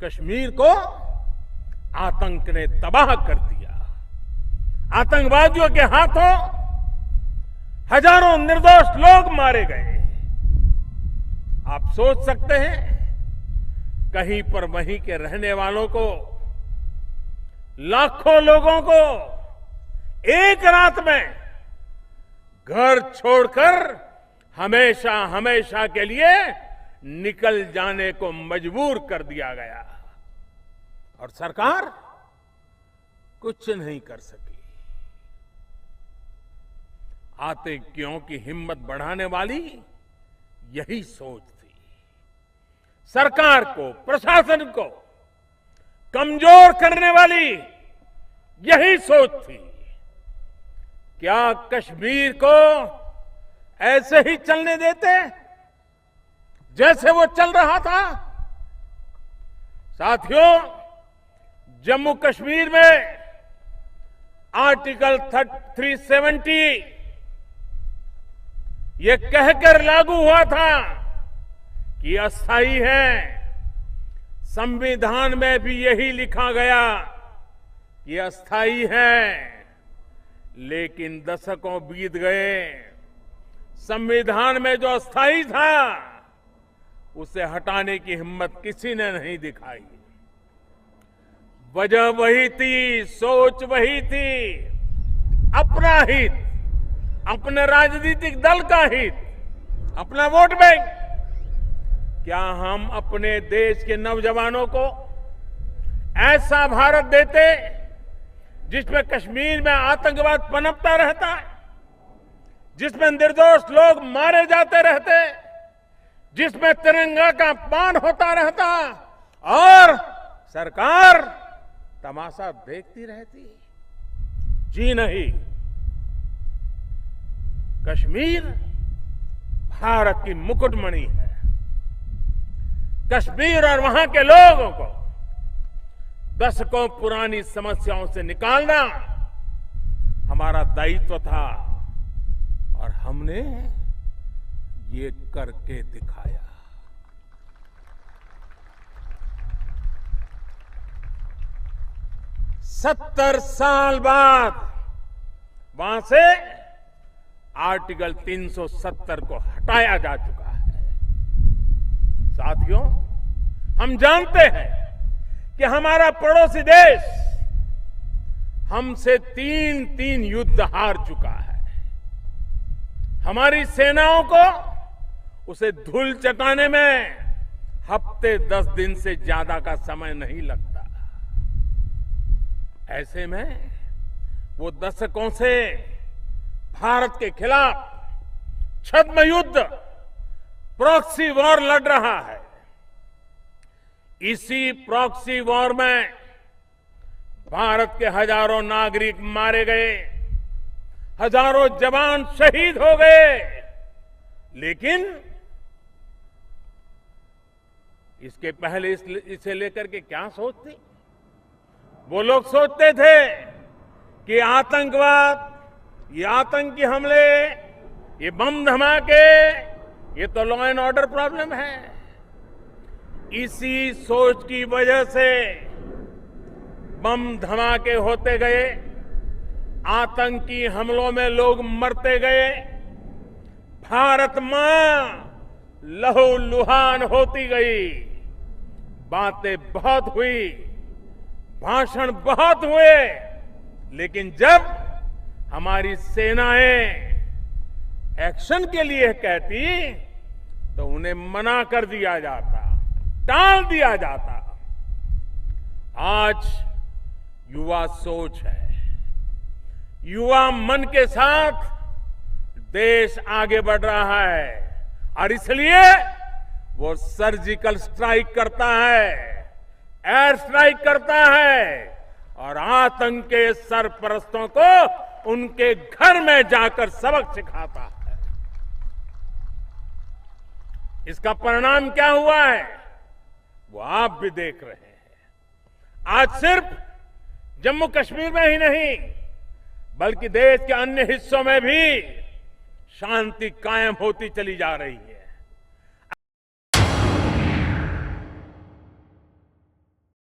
कश्मीर को आतंक ने तबाह कर दिया। आतंकवादियों के हाथों हजारों निर्दोष लोग मारे गए। आप सोच सकते हैं, कहीं पर वहीं के रहने वालों को, लाखों लोगों को एक रात में घर छोड़कर हमेशा हमेशा के लिए निकल जाने को मजबूर कर दिया गया और सरकार कुछ नहीं कर सकी। आतंकियों की हिम्मत बढ़ाने वाली यही सोच थी। सरकार को, प्रशासन को कमजोर करने वाली यही सोच थी। क्या कश्मीर को ऐसे ही चलने देते जैसे वो चल रहा था? साथियों, जम्मू कश्मीर में आर्टिकल 370 ये कहकर लागू हुआ था कि अस्थायी है। संविधान में भी यही लिखा गया कि अस्थायी है, लेकिन दशकों बीत गए, संविधान में जो अस्थायी था उसे हटाने की हिम्मत किसी ने नहीं दिखाई। वजह वही थी, सोच वही थी, अपना हित, अपने राजनीतिक दल का हित, अपना वोट बैंक। क्या हम अपने देश के नौजवानों को ऐसा भारत देते जिसमें कश्मीर में आतंकवाद पनपता रहता, जिसमें निर्दोष लोग मारे जाते रहते, जिसमें तिरंगा का अपमान होता रहता और सरकार तमाशा देखती रहती? जी नहीं। कश्मीर भारत की मुकुटमणि है। कश्मीर और वहां के लोगों को दशकों पुरानी समस्याओं से निकालना हमारा दायित्व था और हमने ये करके दिखाया। 70 साल बाद वहां से आर्टिकल 370 को हटाया जा चुका है। साथियों, हम जानते हैं कि हमारा पड़ोसी देश हमसे 3 युद्ध हार चुका है। हमारी सेनाओं को उसे धूल चटाने में हफ्ते 10 दिन से ज्यादा का समय नहीं लगता। ऐसे में वो दशकों से भारत के खिलाफ छद्म युद्ध, प्रॉक्सी वॉर लड़ रहा है। इसी प्रॉक्सी वॉर में भारत के हजारों नागरिक मारे गए, हजारों जवान शहीद हो गए, लेकिन इसके पहले इसे लेकर के क्या सोचते? वो लोग सोचते थे कि आतंकवाद, ये आतंकी हमले, ये बम धमाके, ये तो लॉ एंड ऑर्डर प्रॉब्लम है। इसी सोच की वजह से बम धमाके होते गए, आतंकी हमलों में लोग मरते गए, भारत मां लहूलुहान होती गई। बातें बहुत हुई, भाषण बहुत हुए, लेकिन जब हमारी सेनाएं एक्शन के लिए कहती तो उन्हें मना कर दिया जाता, टाल दिया जाता। आज युवा सोच है, युवा मन के साथ देश आगे बढ़ रहा है और इसलिए वो सर्जिकल स्ट्राइक करता है, एयर स्ट्राइक करता है और आतंक के सरपरस्तों को उनके घर में जाकर सबक सिखाता है। इसका परिणाम क्या हुआ है वो आप भी देख रहे हैं। आज सिर्फ जम्मू कश्मीर में ही नहीं बल्कि देश के अन्य हिस्सों में भी शांति कायम होती चली जा रही है।